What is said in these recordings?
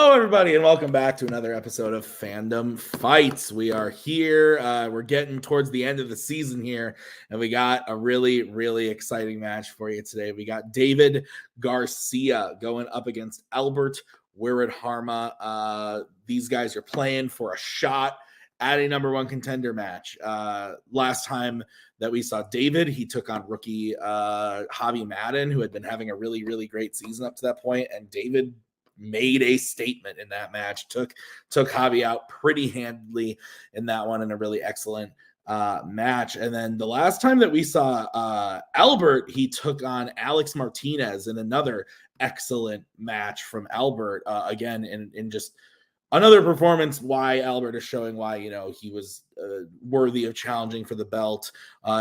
Hello, everybody, and welcome back to another episode of Fandom Fights. We are here. We're getting towards the end of the season here, and we got a really, really exciting match for you today. We got David Garcia going up against Albert Wiradharma. These guys are playing for a shot at a number one contender match. Last time that we saw David, he took on rookie Javi Madden, who had been having a really, really great season up to that point, and David made a statement in that match, took Javi out pretty handily in that one in a really excellent match. And then the last time that we saw Albert, he took on Alex Martinez in another excellent match from Albert, again in just another performance. Why Albert is showing why, he was worthy of challenging for the belt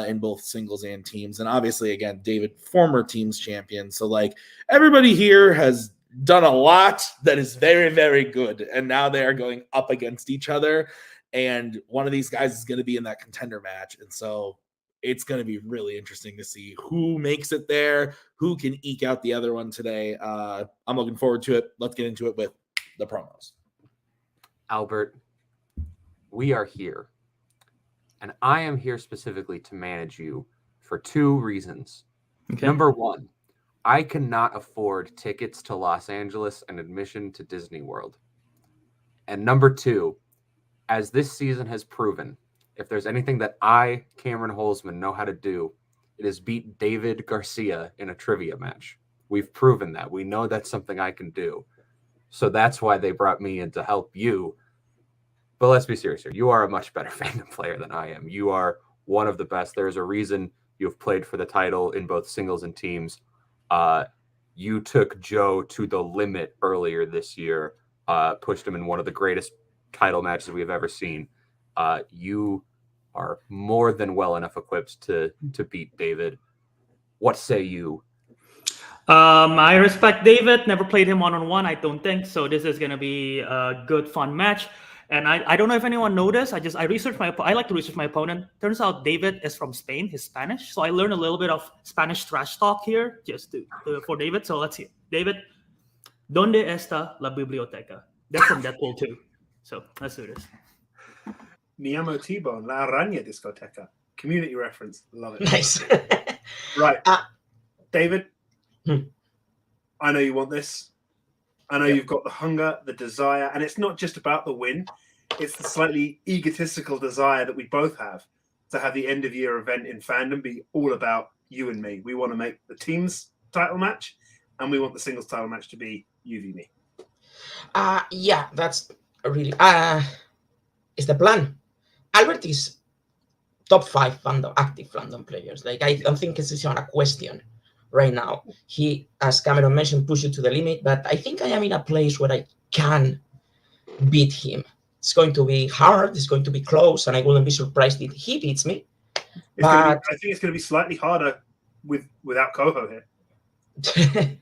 in both singles and teams. And obviously, again, David, former teams champion. So like everybody here has done a lot that is very, very good. And now they are going up against each other. And one of these guys is going to be in that contender match. And so it's going to be really interesting to see who makes it there, who can eke out the other one today. I'm looking forward to it. Let's get into it with the promos. Albert, we are here. And I am here specifically to manage you for two reasons. Okay. Number one, I cannot afford tickets to Los Angeles and admission to Disney World. And number two, as this season has proven, if there's anything that I, Cameron Holzman, know how to do, it is beat David Garcia in a trivia match. We've proven that. We know that's something I can do. So that's why they brought me in to help you. But let's be serious here. You are a much better Fandom player than I am. You are one of the best. There's a reason you've played for the title in both singles and teams. You took Joe to the limit earlier this year, pushed him in one of the greatest title matches we have ever seen. You are more than well enough equipped to beat David. What say you? I respect David. Never played him one-on-one, I don't think. So this is going to be a good, fun match. And I don't know if anyone noticed. I researched I like to research my opponent. Turns out David is from Spain. He's Spanish. So I learned a little bit of Spanish trash talk here just for David. So let's see. David, ¿Dónde está la biblioteca? That's from Deadpool 2. So let's do this. Mi amo T-Bone, la araña discoteca. Community reference. Love it. Nice. Right. David, I know you want this. I know you've got the hunger, the desire, and it's not just about the win. It's the slightly egotistical desire that we both have to have the end-of-year event in Fandom be all about you and me. We want to make the team's title match, and we want the singles title match to be you v me. Yeah, that's really... it's the plan. Albert is top 5 active Fandom players. Like, I don't think it's even a question. Right now, he, as Cameron mentioned, pushed you to the limit, but I think I am in a place where I can beat him. It's going to be hard, it's going to be close, and I wouldn't be surprised if he beats me. I think it's going to be slightly harder without Coho here.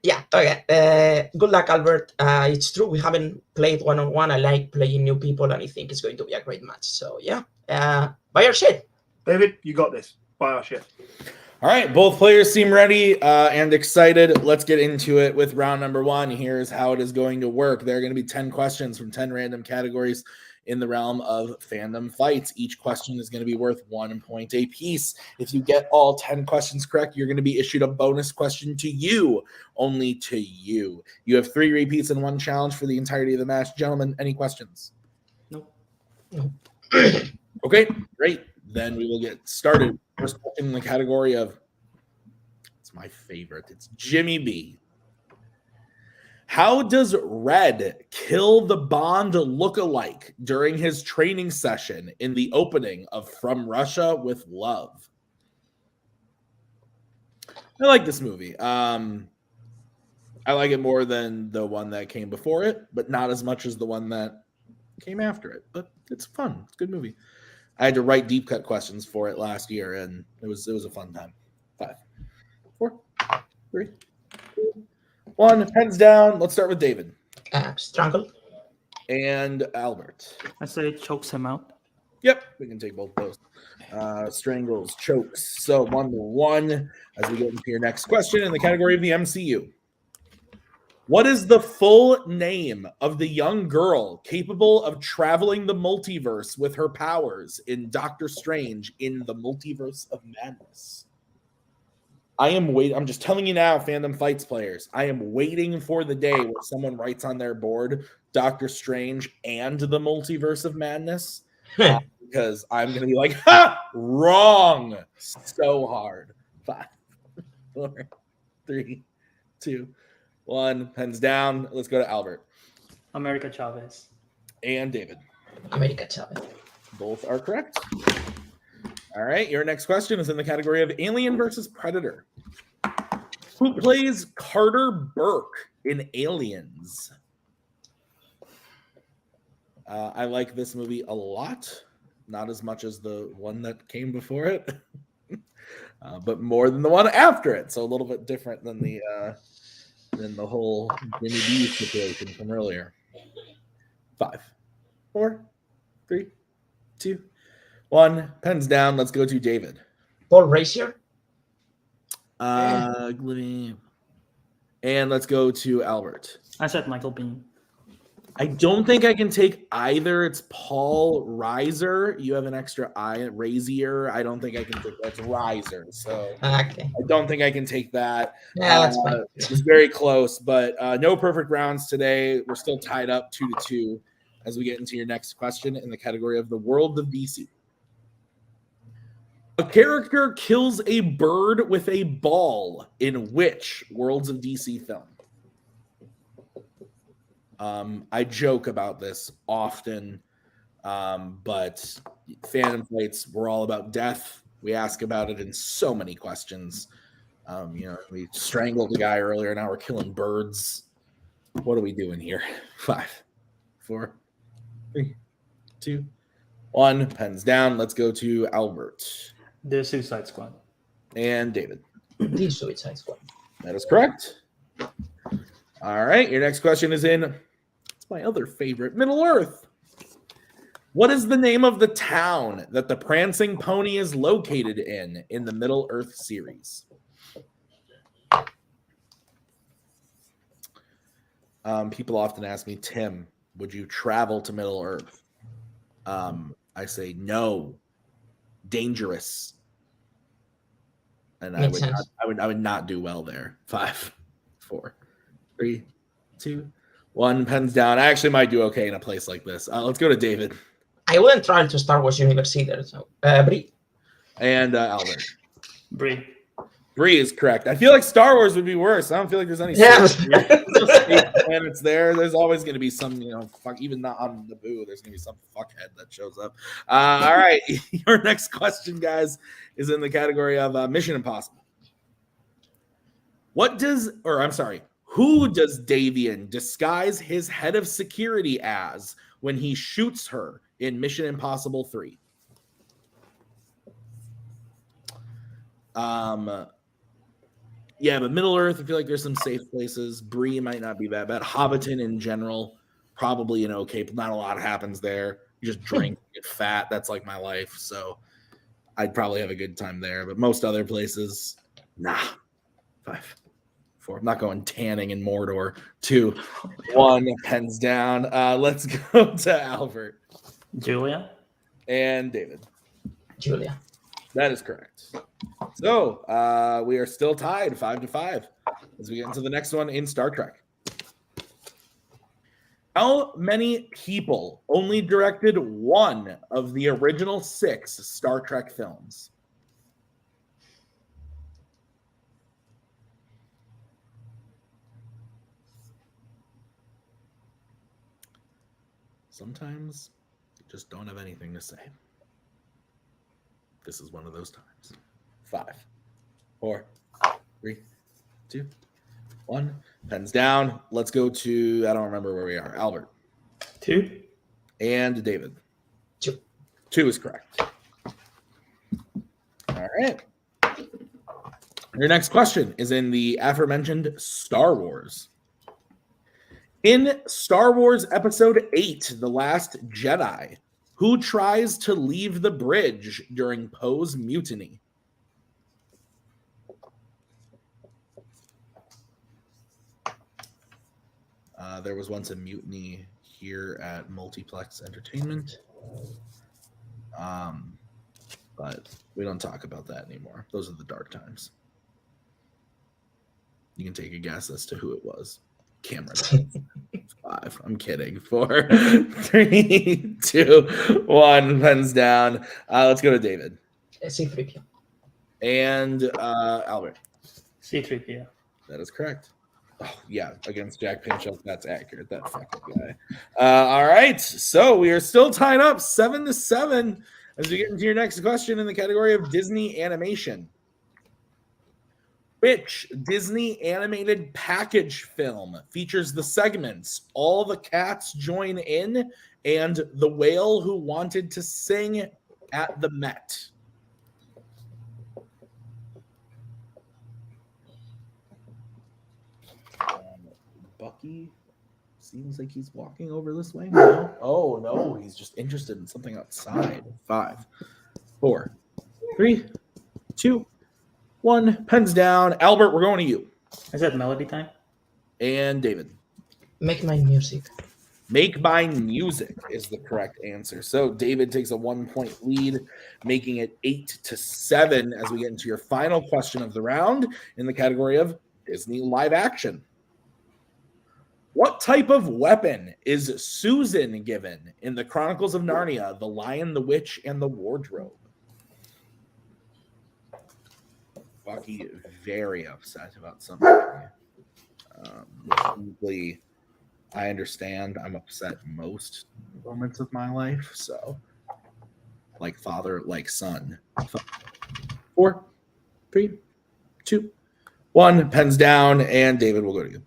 Yeah, okay. Good luck, Albert. It's true, we haven't played one-on-one. I like playing new people, and I think it's going to be a great match. So, yeah, buy your shit. David, you got this. Buy our shit. All right, both players seem ready and excited. Let's get into it with round number one. Here's how it is going to work. There are going to be 10 questions from 10 random categories in the realm of Fandom Fights. Each question is going to be worth 1 point a piece. If you get all 10 questions correct, you're going to be issued a bonus question to you, only to you. You have 3 repeats and 1 challenge for the entirety of the match. Gentlemen, any questions? Nope. Okay, great. Then we will get started. First question in the category of, it's my favorite, it's Jimmy B. How does Red kill the Bond look-alike during his training session in the opening of From Russia with Love? I like this movie. I like it more than the one that came before it, but not as much as the one that came after it. But it's fun. It's a good movie. I had to write deep cut questions for it last year, and it was a fun time. 5, 4, 3, 2, 1. Pens down. Let's start with David. Strangle. And Albert. I say it chokes him out. Yep, we can take both those. Strangles, chokes. So 1-1 as we get into your next question in the category of the MCU. What is the full name of the young girl capable of traveling the multiverse with her powers in Doctor Strange in the Multiverse of Madness? I am waiting. I'm just telling you now, Fandom Fights players. I am waiting for the day where someone writes on their board Doctor Strange and the Multiverse of Madness, because I'm going to be like, ha! Wrong. So hard. 5, 4, 3, 2, 1. Pens down. Let's go to Albert. America Chavez. And David. America Chavez. Both are correct. All right. Your next question is in the category of Alien versus Predator. Who plays Carter Burke in Aliens? I like this movie a lot. Not as much as the one that came before it, but more than the one after it. So a little bit different than the whole Jimmy B situation from earlier. 5, 4, 3, 2, 1. Pens down. Let's go to David. Paul Racier. And let's go to Albert. I said Michael Biehn. I don't think I can take either. It's Paul Reiser. You have an extra I, Razier. I don't think I can take that's Reiser. So Okay. I don't think I can take that. Yeah, that's fine. It was very close, but no perfect rounds today. We're still tied up 2-2 as we get into your next question in the category of the world of DC. A character kills a bird with a ball in which Worlds of DC film? I joke about this often, but Fandom Fights, we're all about death. We ask about it in so many questions. We strangled a guy earlier. Now we're killing birds. What are we doing here? 5, 4, 3, 2, 1. Pens down. Let's go to Albert. The Suicide Squad. And David. The Suicide Squad. That is correct. All right. Your next question is in, it's my other favorite, Middle-earth. What is the name of the town that the Prancing Pony is located in the Middle-earth series? People often ask me, Tim, would you travel to Middle-earth? I say no. Dangerous. And I would not do well there. 5, 4, 3, 2, 1. Pens down. I actually might do okay in a place like this. Let's go to David. I wouldn't try to Star Wars Universe either. So, Brie. And Albert. Brie. Brie is correct. I feel like Star Wars would be worse. I don't feel like there's any planets there. There's always going to be some, even not on Naboo, there's going to be some fuckhead that shows up. All right. Your next question, guys, is in the category of Mission Impossible. Who does Davian disguise his head of security as when he shoots her in Mission Impossible 3? Yeah, but Middle-earth, I feel like there's some safe places. Brie might not be that bad. Hobbiton in general, probably an okay, but not a lot happens there. You just drink, get fat. That's like my life. So I'd probably have a good time there. But most other places, nah. 5, 4. I'm not going tanning in Mordor. 2, 1. Pens down. Let's go to Albert. Julia. And David. Julia. That is correct. So we are still tied 5-5 as we get into the next one in Star Trek. How many people only directed one of the original 6 Star Trek films? Sometimes you just don't have anything to say. This is one of those times. 5, 4, 3, 2, 1. Pens down. Let's go to, I don't remember where we are. Albert. 2. And David. 2. 2 is correct. All right. Your next question is in the aforementioned Star Wars. In Star Wars Episode 8, The Last Jedi, who tries to leave the bridge during Poe's mutiny? There was once a mutiny here at Multiplex Entertainment. But we don't talk about that anymore. Those are the dark times. You can take a guess as to who it was. Cameron. 5. I'm kidding. 4, 3, 2, 1. Pens down. Let's go to David. C3PO. And Albert. C3PO. That is correct. Oh, yeah. Against Jack Pinchuk. That's accurate. That fucking guy. All right. So we are still tied up 7-7 as we get into your next question in the category of Disney animation. Which Disney animated package film features the segments All the Cats Join In and The Whale Who Wanted to Sing at the Met? Bucky seems like he's walking over this way. No. Oh, no. He's just interested in something outside. 5, 4, 3, 2, 1. Pens down. Albert, we're going to you. Is that melody time? And David. Make My Music. Make My Music is the correct answer. So David takes a 1-point lead, making it 8-7 as we get into your final question of the round in the category of Disney live action. What type of weapon is Susan given in the Chronicles of Narnia, The Lion, the Witch, and the Wardrobe? Bucky very upset about something. Probably, I understand. I'm upset most moments of my life. So, like father, like son. 4, 3, 2, 1. Pens down, and David will go to you.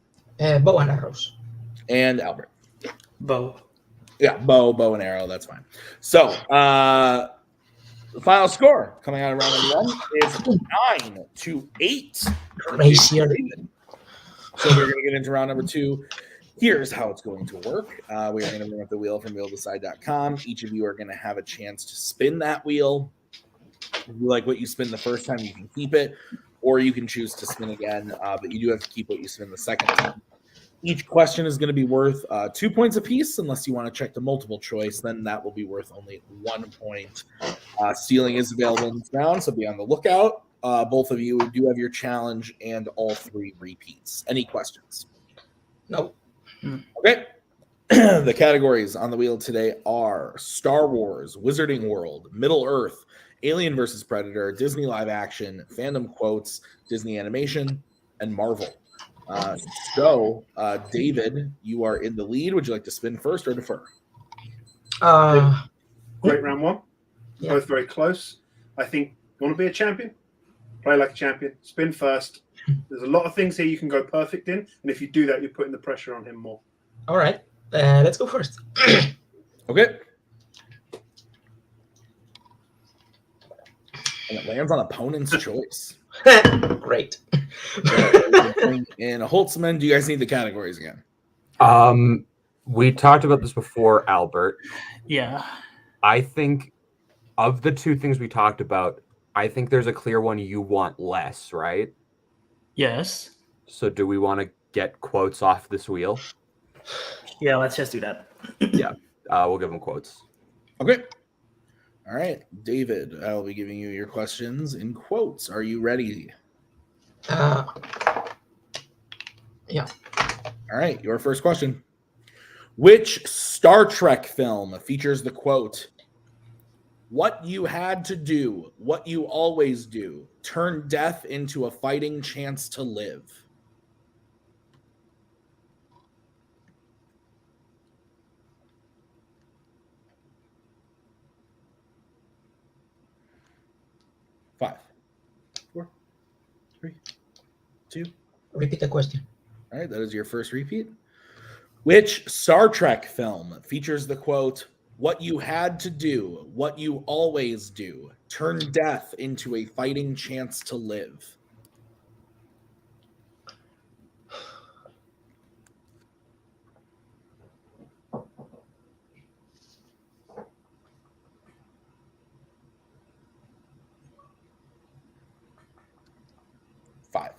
Bow and arrows. And Albert. Bow. Yeah, bow and arrow. That's fine. So, the final score coming out of round number 1 is 9-8. Crazier. So we're going to get into round number 2. Here's how it's going to work. We are going to bring up the wheel from wheeldecide.com. Each of you are going to have a chance to spin that wheel. If you like what you spin the first time, you can keep it, or you can choose to spin again, but you do have to keep what you spin the second time. Each question is going to be worth 2 points apiece, unless you want to check the multiple choice. Then that will be worth only 1 point. Stealing is available in this round, so be on the lookout. Both of you do have your challenge and all 3 repeats. Any questions? No. Okay. The categories on the wheel today are Star Wars, Wizarding World, Middle Earth, Alien vs. Predator, Disney live action, fandom quotes, Disney animation, and Marvel. David, you are in the lead. Would you like to spin first or defer? Great round 1. Yeah. Both very close. I think you want to be a champion? Play like a champion. Spin first. There's a lot of things here you can go perfect in, and if you do that, you're putting the pressure on him more. All right. Let's go first. Okay. And it lands on opponent's choice. Great. And Holtzman, do you guys need the categories again? We talked about this before, Albert. Yeah. I think of the 2 things we talked about, I think there's a clear one you want less, right? Yes. So do we want to get quotes off this wheel? Yeah, let's just do that. Yeah. We'll give them quotes. Okay. All right. David, I will be giving you your questions in quotes. Are you ready? Yeah. All right. Your first question. Which Star Trek film features the quote, "What you had to do, what you always do, turn death into a fighting chance to live"? Five, 4, 3, 2. Repeat the question. All right, that is your first repeat. Which Star Trek film features the quote, "What you had to do, what you always do, turn death into a fighting chance to live"? Five,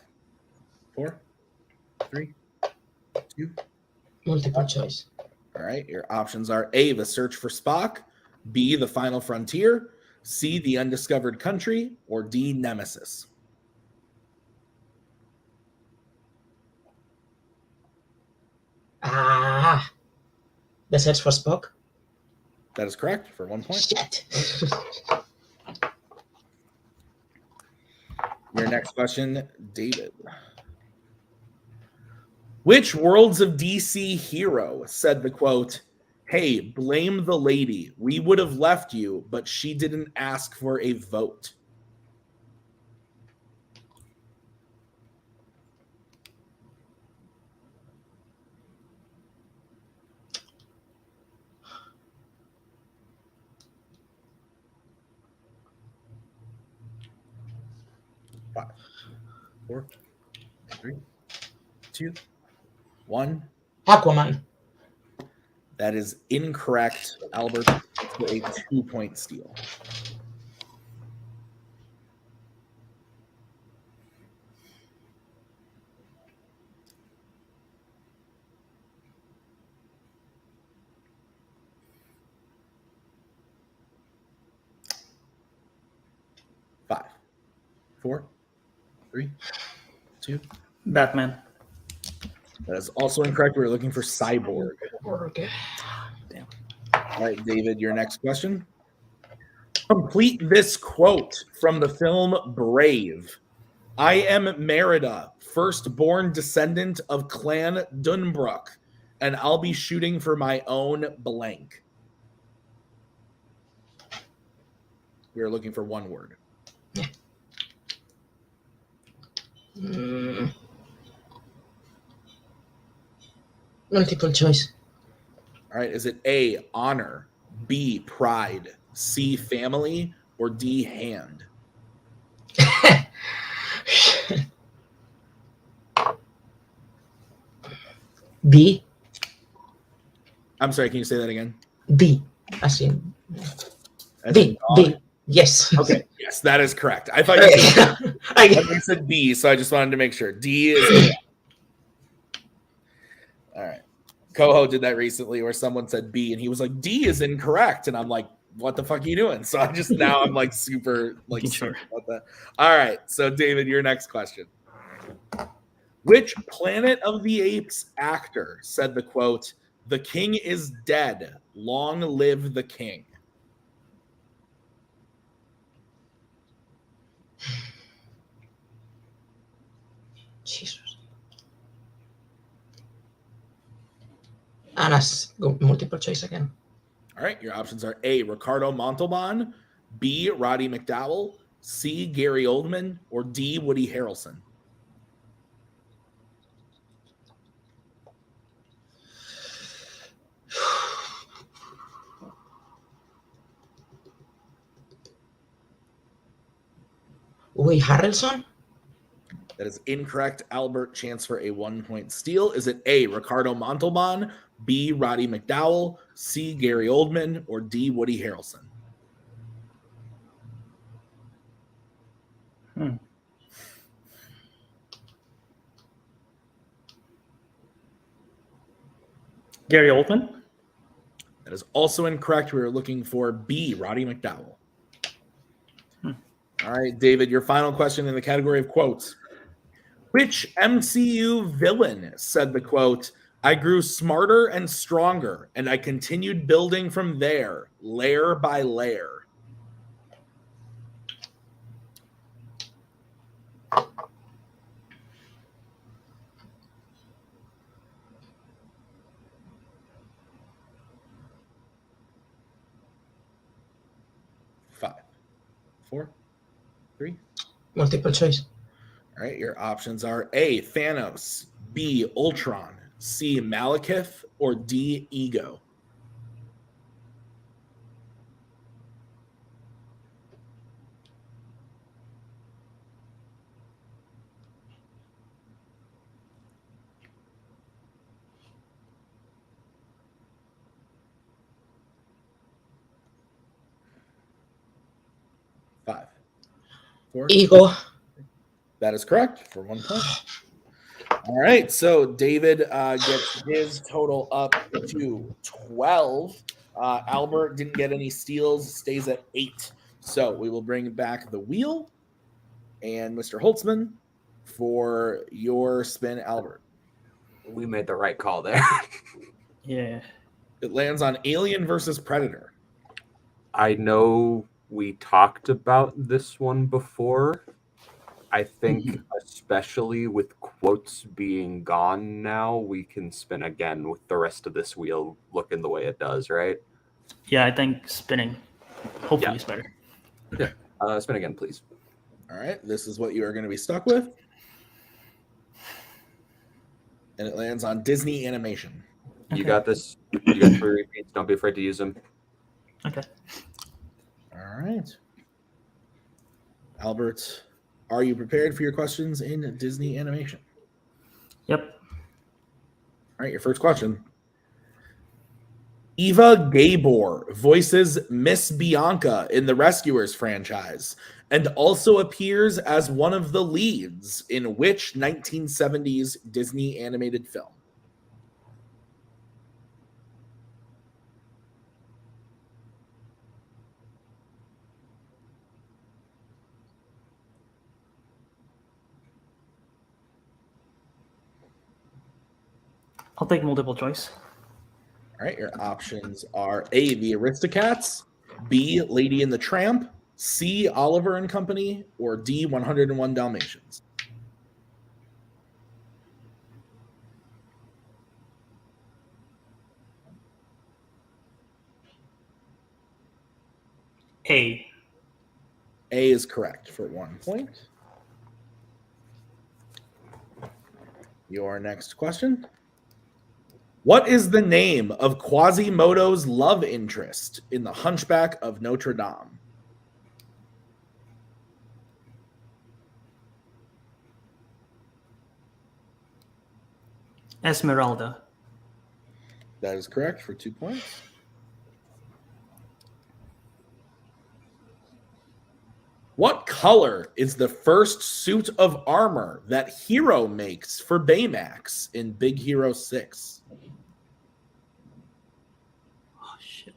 4, 3, 2. Multiple choice. All right, your options are A, The Search for Spock, B, The Final Frontier, C, The Undiscovered Country, or D, Nemesis. The Search for Spock. That is correct for 1 point. Shit. Your next question, David. Which Worlds of DC hero said the quote, "Hey, blame the lady. We would have left you, but she didn't ask for a vote"? Five, 4, 3, 2, 1. Aquaman. That is incorrect, Albert. For a 2-point steal. Five, 4, 3, 2. Batman. That is also incorrect. We were looking for Cyborg. Okay. Damn. All right, David, your next question. Complete this quote from the film Brave. "I am Merida, firstborn descendant of Clan Dunbrook, and I'll be shooting for my own blank." We are looking for one word. Multiple choice. All right, is it A, honor, B, pride, C, family, or D, hand? B. I'm sorry, can you say that again? B. As in As B. in dog? B. Yes. Okay, yes, that is correct. I thought you said, you said B, so I just wanted to make sure. D is correct. All right. Coho did that recently where someone said B and he was like, D is incorrect. And I'm like, what the fuck are you doing? So I just now I'm like super Sure. about that. All right. So David, your next question. Which Planet of the Apes actor said the quote, "The king is dead. Long live the king"? Jesus. And let's go multiple choice again. All right. Your options are A, Ricardo Montalban, B, Roddy McDowell, C, Gary Oldman, or D, Woody Harrelson. Woody Harrelson? That is incorrect. Albert, chance for a 1-point steal. Is it A, Ricardo Montalban, B, Roddy McDowell, C, Gary Oldman, or D, Woody Harrelson? Gary Oldman. That is also incorrect. We were looking for B, Roddy McDowell. All right, David, your final question in the category of quotes. Which MCU villain said the quote, "I grew smarter and stronger, and I continued building from there, layer by layer"? Five, 4, 3. Multiple choice. All right, your options are A, Thanos, B, Ultron, C, Malekith, or D, Ego. Five, 4. Ego. That is correct for 1 point. All right, so David gets his total up to 12. Albert didn't get any steals, stays at 8. So we will bring back the wheel and Mr. Holtzman for your spin, Albert. We made the right call there. Yeah. It lands on Alien versus Predator. I know we talked about this one before. I think, especially with quotes being gone now, we can spin again with the rest of this wheel looking the way it does, right? Yeah, I think spinning hopefully is better. Yeah. Spin again, please. All right, this is what you are going to be stuck with. And it lands on Disney Animation. You got this. You got 3 repeats. Don't be afraid to use them. Okay. All right. Albert, are you prepared for your questions in Disney Animation? Yep. All right, your first question. Eva Gabor voices Miss Bianca in the Rescuers franchise and also appears as one of the leads in which 1970s Disney animated film? I'll take multiple choice. All right, your options are A, The Aristocats, B, Lady and the Tramp, C, Oliver and Company, or D, 101 Dalmatians. A. A is correct for 1 point. Your next question. What is the name of Quasimodo's love interest in The Hunchback of Notre Dame? Esmeralda. That is correct for 2 points. What color is the first suit of armor that Hero makes for Baymax in Big Hero 6? Oh shit.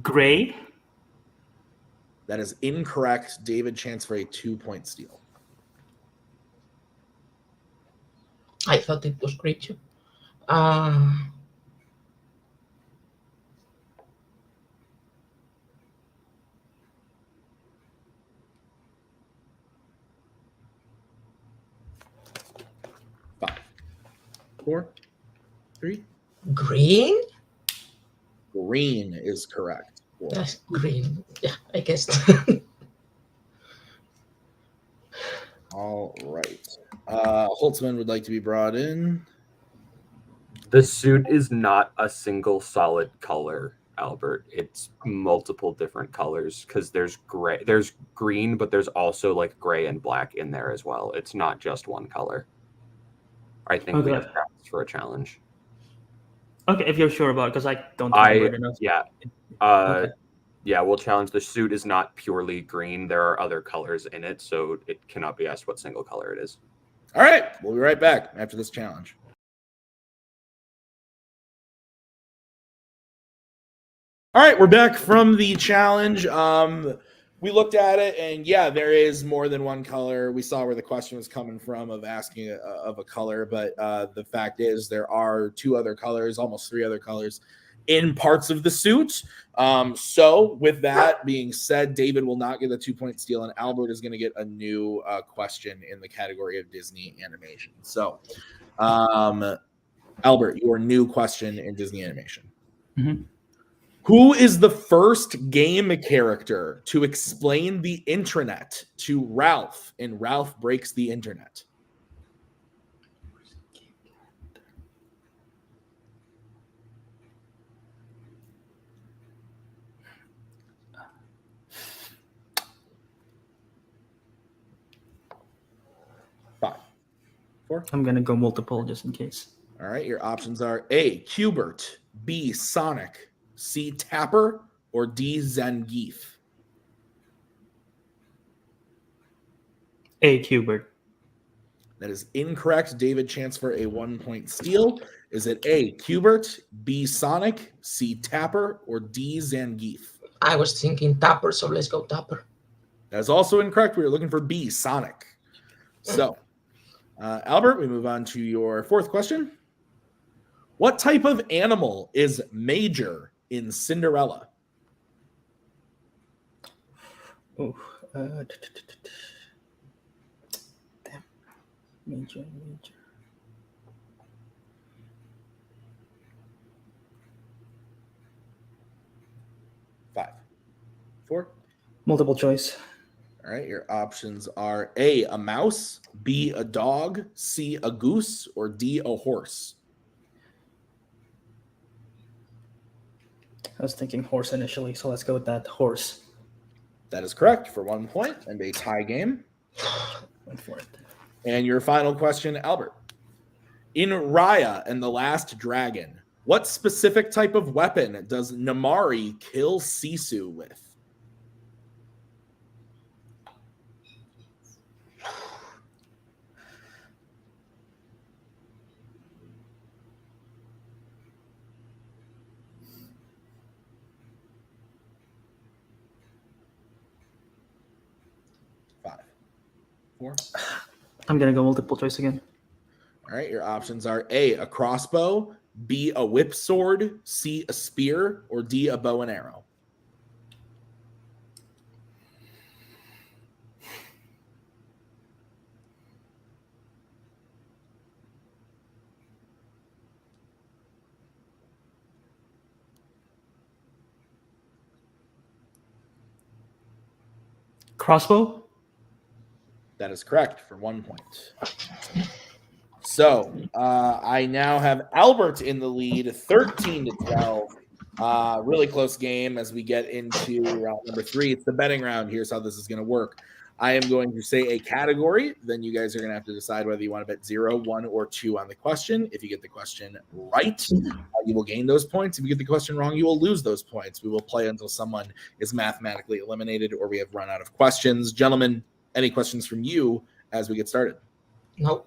Gray. That is incorrect. David, chance for a 2-point steal. I thought it was great too. 5, 4, 3. Green? Green is correct. That's green. Yeah, I guess. All right. Holtzman would like to be brought in. The suit is not a single solid color, Albert. It's multiple different colors because there's gray, there's green, but there's also like gray and black in there as well. It's not just one color. I think we Okay. have practice for a challenge. Okay, if you're sure about it, because I don't remember it enough. Yeah. Okay. Yeah, we'll challenge. The suit is not purely green. There are other colors in it, so it cannot be asked what single color it is. All right. We'll be right back after this challenge. All right, we're back from the challenge. We looked at it, and yeah, there is more than one color. We saw where the question was coming from of asking of a color, but the fact is there are 2 other colors, almost 3 other colors in parts of the suit. So with that being said, David will not get a 2-point steal, and Albert is going to get a new question in the category of Disney animation. So, Albert, your new question in Disney animation. Mm-hmm. Who is the first game character to explain the intranet to Ralph in Ralph Breaks the Internet? Five, 4. I'm gonna go multiple just in case. All right, your options are A, Qbert, B, Sonic, C, Tapper, or D, Zangief. A, Qbert. That is incorrect. David, chance for a 1-point steal. Is it A, Qbert, B, Sonic, C, Tapper, or D, Zangief? I was thinking Tapper, so let's go Tapper. That is also incorrect. We were looking for B, Sonic. So, Albert, we move on to your fourth question. What type of animal is Major in Cinderella? Oh, damn. Major. 5, 4. Multiple choice. All right, your options are A, a mouse, B, a dog, C, a goose, or D, a horse. I was thinking horse initially, so let's go with that. Horse. That is correct for 1 point and a tie game. Went for it. And your final question, Albert. In Raya and the Last Dragon, what specific type of weapon does Namari kill Sisu with? I'm going to go multiple choice again. All right, your options are A, a crossbow, B, a whip sword, C, a spear, or D, a bow and arrow. Crossbow? That is correct for 1 point. So I now have Albert in the lead, 13-12. Really close game as we get into round number 3. It's the betting round. Here's how this is going to work. I am going to say a category. Then you guys are going to have to decide whether you want to bet 0, 1, or 2 on the question. If you get the question right, you will gain those points. If you get the question wrong, you will lose those points. We will play until someone is mathematically eliminated or we have run out of questions. Gentlemen, any questions from you as we get started? No.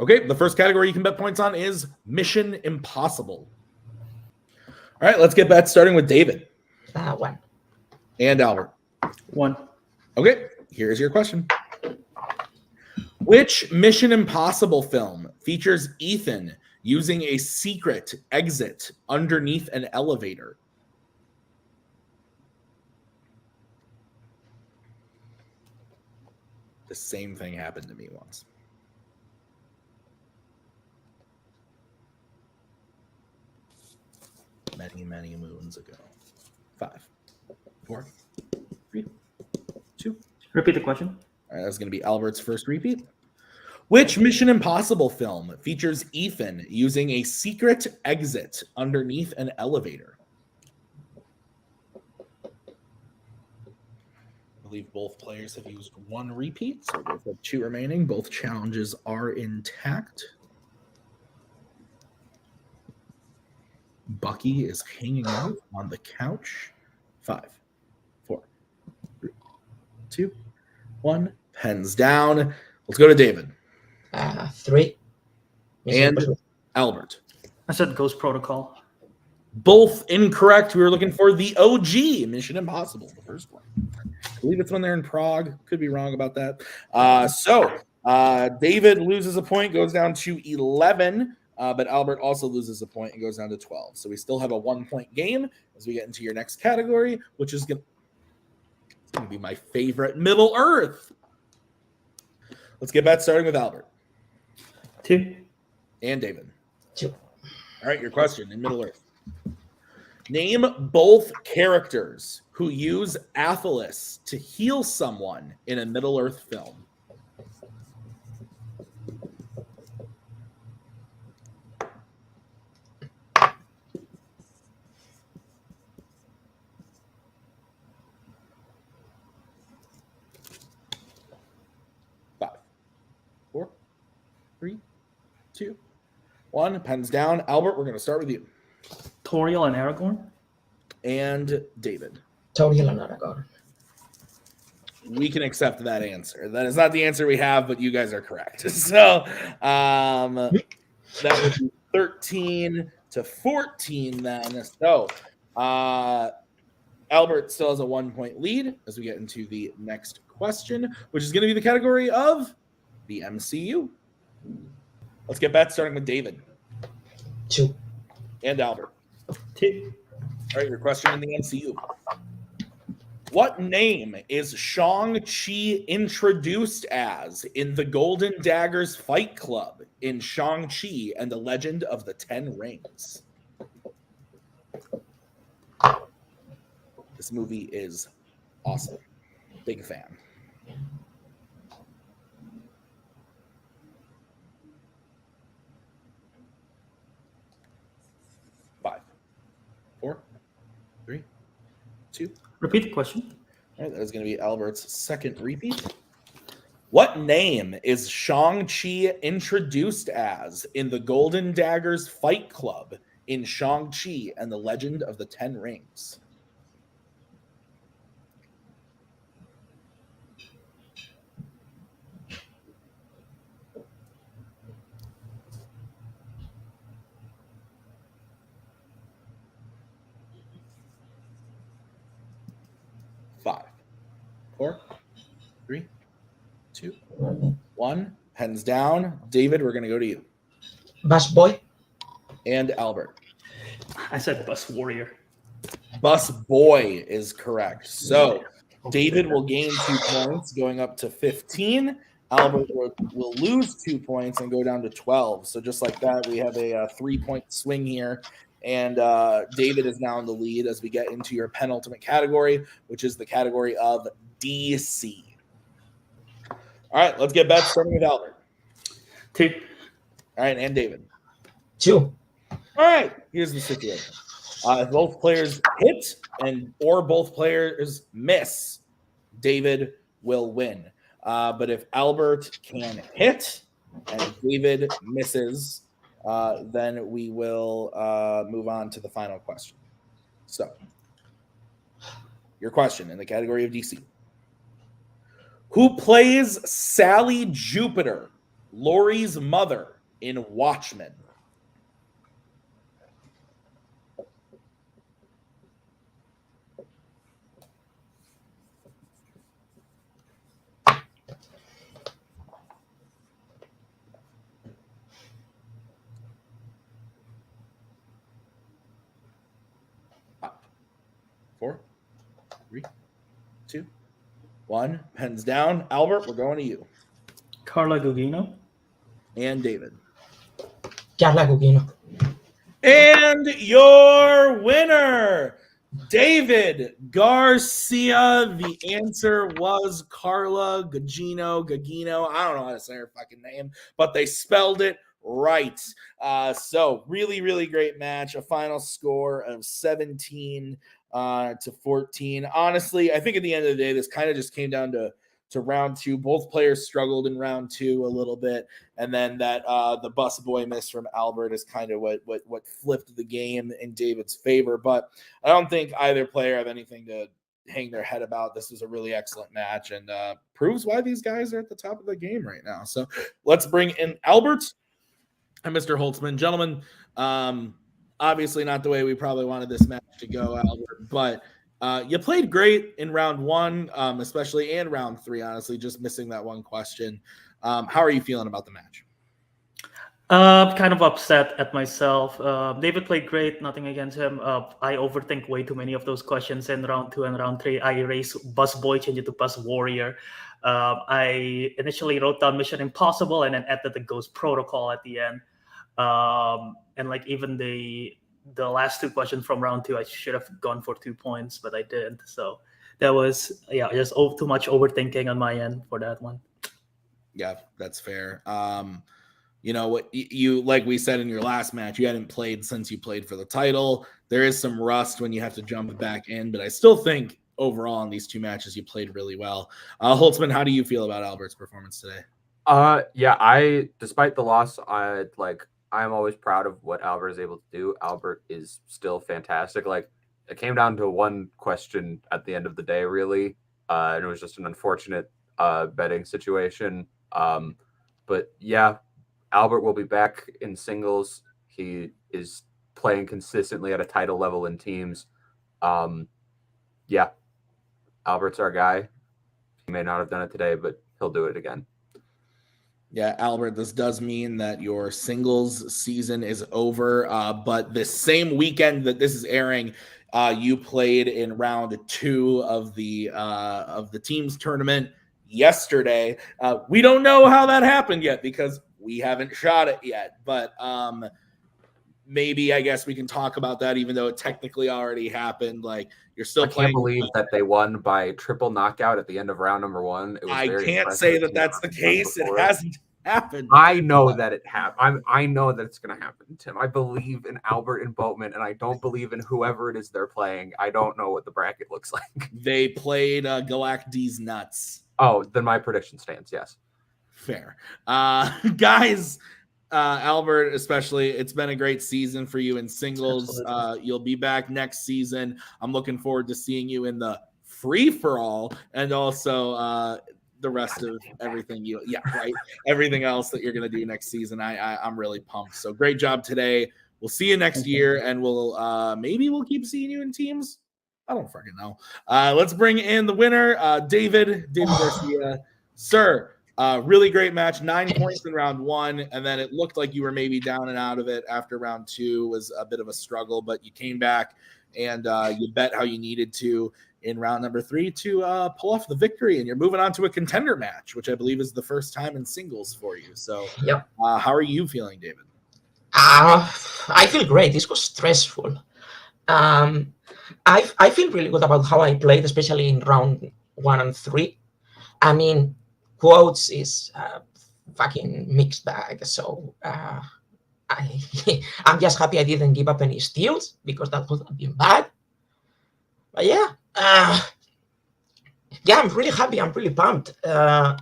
Okay, the first category you can bet points on is Mission Impossible. All right, let's get bets starting with David. 1. And Albert. 1. Okay, here's your question. Which Mission Impossible film features Ethan using a secret exit underneath an elevator? The same thing happened to me once. Many moons ago. 5, 4, 3, 2. Repeat the question. All right, that's going to be Albert's first repeat. Which Mission Impossible film features Ethan using a secret exit underneath an elevator? I believe both players have used 1 repeat, so both have 2 remaining. Both challenges are intact. Bucky is hanging out on the couch. 5, 4, 3, 2, 1. Pens down. Let's go to David. 3. And Albert. I said Ghost Protocol. Both incorrect. We were looking for the OG Mission Impossible, the first one. I believe it's when they're in Prague. Could be wrong about that. So David loses a point, goes down to 11. But Albert also loses a point and goes down to 12. So we still have a 1-point game as we get into your next category, which is going to be my favorite, Middle Earth. Let's get back starting with Albert. 2. And David. 2. All right, your question in Middle Earth. Name both characters who use Athelis to heal someone in a Middle Earth film. 1, pens down. Albert, we're going to start with you. Toriel and Aragorn. And David. Toriel and Aragorn. We can accept that answer. That is not the answer we have, but you guys are correct. So that would be 13 to 14 then. So Albert still has a 1-point lead as we get into the next question, which is going to be the category of the MCU. Let's get back starting with David. 2. And Albert. 2. All right, your question in the MCU. What name is Shang-Chi introduced as in the Golden Daggers Fight Club in Shang-Chi and the Legend of the Ten Rings? This movie is awesome. Big fan. Five, 4, 3, 2. Repeat the question. All right, that is going to be Albert's second repeat. What name is Shang-Chi introduced as in the Golden Daggers Fight Club in Shang-Chi and the Legend of the Ten Rings? Five, 4, 3, 2, 1. Pens down. David, we're going to go to you. Bus Boy. And Albert. I said Bus Warrior. Bus Boy is correct. So David will gain 2 points, going up to 15. Albert will lose 2 points and go down to 12. So just like that, we have a 3-point swing here. And David is now in the lead as we get into your penultimate category, which is the category of DC. All right, let's get back starting with Albert. 2. All right, and David. 2. All right, here's the situation. If both players hit or both players miss, David will win. But if Albert can hit and David misses, then we will move on to the final question. So, your question in the category of DC. Who plays Sally Jupiter, Laurie's mother, in Watchmen? Four, 3, 2, 1. Pens down. Albert, we're going to you. Carla Gugino. And David. Carla Gugino. And your winner, David Garcia. The answer was Carla Gugino. I don't know how to say her fucking name, but they spelled it right. So really, really great match. A final score of 17 to 14. Honestly, I think at the end of the day, this kind of just came down to round 2. Both players struggled in round 2 a little bit, and then that the bus boy miss from Albert is kind of what flipped the game in David's favor. But I don't think either player have anything to hang their head about. This was a really excellent match and proves why these guys are at the top of the game right now. So let's bring in Albert and Mr. Holtzman. Gentlemen, obviously not the way we probably wanted this match to go, Albert, but you played great in round 1, especially, and round 3, honestly, just missing that one question. How are you feeling about the match? Kind of upset at myself. David played great, nothing against him. I overthink way too many of those questions in round 2 and round 3. I erased Bus Boy, changed it to Bus Warrior. I initially wrote down Mission Impossible and then added the Ghost Protocol at the end. And like even the last 2 questions from round 2, I should have gone for 2 points, but I didn't. So that was just too much overthinking on my end for that one. Yeah, that's fair. You know what you like we said in your last match, you hadn't played since you played for the title. There is some rust when you have to jump back in, but I still think overall in these 2 matches you played really well. Holtzman, how do you feel about Albert's performance today? Yeah, despite the loss, I I'm always proud of what Albert is able to do. Albert is still fantastic. Like, it came down to one question at the end of the day, really. And it was just an unfortunate betting situation. But yeah, Albert will be back in singles. He is playing consistently at a title level in teams. Yeah, Albert's our guy. He may not have done it today, but he'll do it again. Yeah, Albert, this does mean that your singles season is over. But this same weekend that this is airing, you played in round 2 of the teams tournament yesterday. We don't know how that happened yet because we haven't shot it yet. But maybe I guess we can talk about that, even though it technically already happened. Like, you're still playing. I can't believe that they won by triple knockout at the end of round number 1. It was I very can't impressive. say that that's the case. It hasn't happened. I know that it happened. I know that it's going to happen, Tim. I believe in Albert and Boatman, and I don't believe in whoever it is they're playing. I don't know what the bracket looks like. They played Galacti's nuts. Oh, then my prediction stands. Yes. Fair. Guys, Albert, especially, it's been a great season for you in singles. You'll be back next season. I'm looking forward to seeing you in the free-for-all and also the rest of everything everything else that you're going to do next season. I'm really pumped. So great job today. We'll see you next year, and maybe we'll keep seeing you in teams. I don't freaking know. Let's bring in the winner, David Garcia. Sir, really great match. 9 points in round 1, and then it looked like you were maybe down and out of it after round 2 was a bit of a struggle, but you came back and you bet how you needed to in round number 3 to pull off the victory, and you're moving on to a contender match, which I believe is the first time in singles for you. So Yep. How are you feeling, David? I feel great. This was stressful. I feel really good about how I played, especially in round 1 and 3. I mean, quotes is fucking mixed bag. So I'm just happy I didn't give up any steals because that would have been bad. But yeah, I'm really happy. I'm really pumped.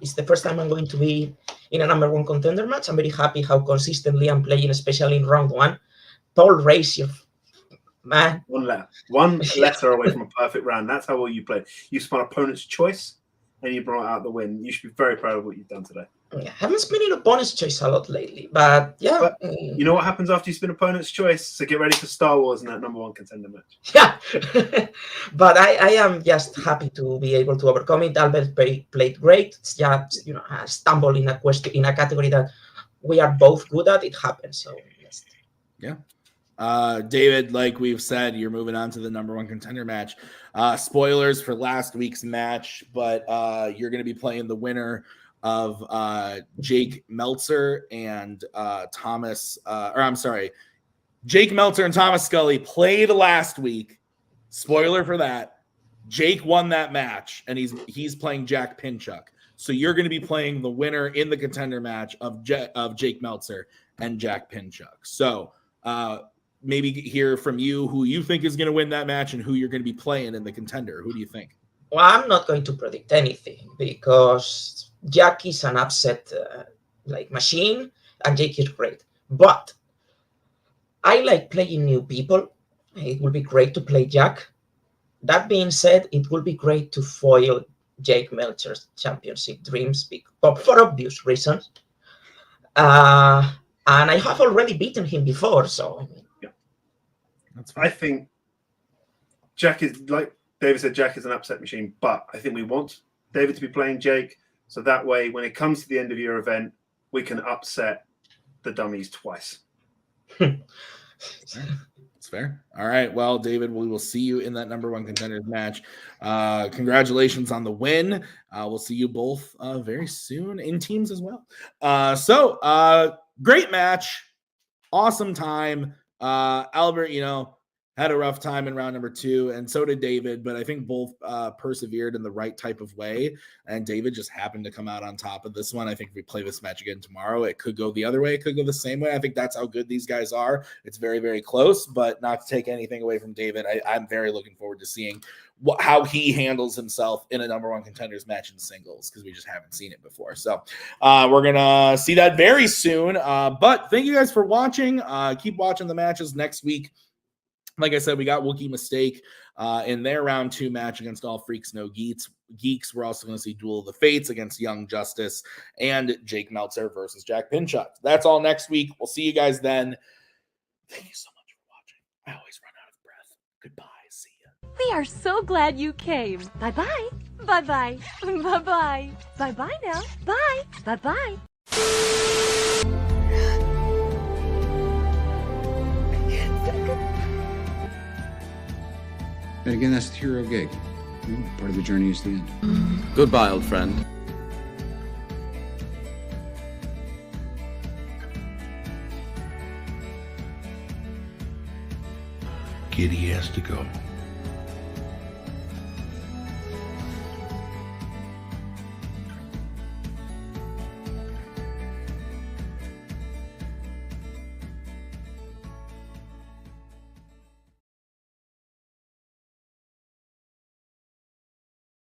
It's the first time I'm going to be in a number 1 contender match. I'm very happy how consistently I'm playing, especially in round 1. Toll ratio, man. One letter away from a perfect round. That's how well you played. You spun opponent's choice and you brought out the win. You should be very proud of what you've done today. I haven't spun in opponent's choice a lot lately, but yeah. But you know what happens after you spin opponent's choice? So get ready for Star Wars in that number 1 contender match. Yeah, but I am just happy to be able to overcome it. Albert played great. It's just a stumble in a category that we are both good at. It happens. So yes. Yeah. David, like we've said, you're moving on to the number 1 contender match. Spoilers for last week's match, but you're going to be playing the winner of Jake Meltzer and Jake Meltzer and Thomas Scully played last week. Spoiler for that. Jake won that match, and he's playing Jack Pinchuk. So you're going to be playing the winner in the contender match of Jake Meltzer and Jack Pinchuk. So maybe hear from you who you think is going to win that match and who you're going to be playing in the contender. Who do you think? Well, I'm not going to predict anything because Jack is an upset machine, and Jake is great. But I like playing new people. It will be great to play Jack. That being said, it will be great to foil Jake Meltzer's championship dreams for obvious reasons. And I have already beaten him before, so That's I think Jack is, like David said, Jack is an upset machine, but I think we want David to be playing Jake, so that way when it comes to the end of your event, we can upset the dummies twice. It's fair. All right. Well, David, we will see you in that number 1 contenders match. Congratulations on the win. We'll see you both very soon in teams as well. So great match. Awesome time. Albert, had a rough time in round number 2, and so did David, but I think both persevered in the right type of way, and David just happened to come out on top of this one. I think if we play this match again tomorrow, it could go the other way, it could go the same way. I think that's how good these guys are. It's very, very close, but not to take anything away from David. I'm very looking forward to seeing how he handles himself in a number 1 contenders match in singles, because we just haven't seen it before. So we're gonna see that very soon. But thank you guys for watching. Keep watching the matches next week. Like I said, we got Wookiee Mistake in their round 2 match against All Freaks No Geeks. We're also going to see Duel of the Fates against Young Justice and Jake Meltzer versus Jack Pinchot. That's all next week. We'll see you guys then. Thank you so much for watching. I always run out of breath. Goodbye. See ya. We are so glad you came. Bye-bye. Bye-bye. Bye-bye. Bye-bye now. Bye. Bye-bye. And again, that's the hero gig. Part of the journey is the end. Goodbye, old friend. Kitty has to go.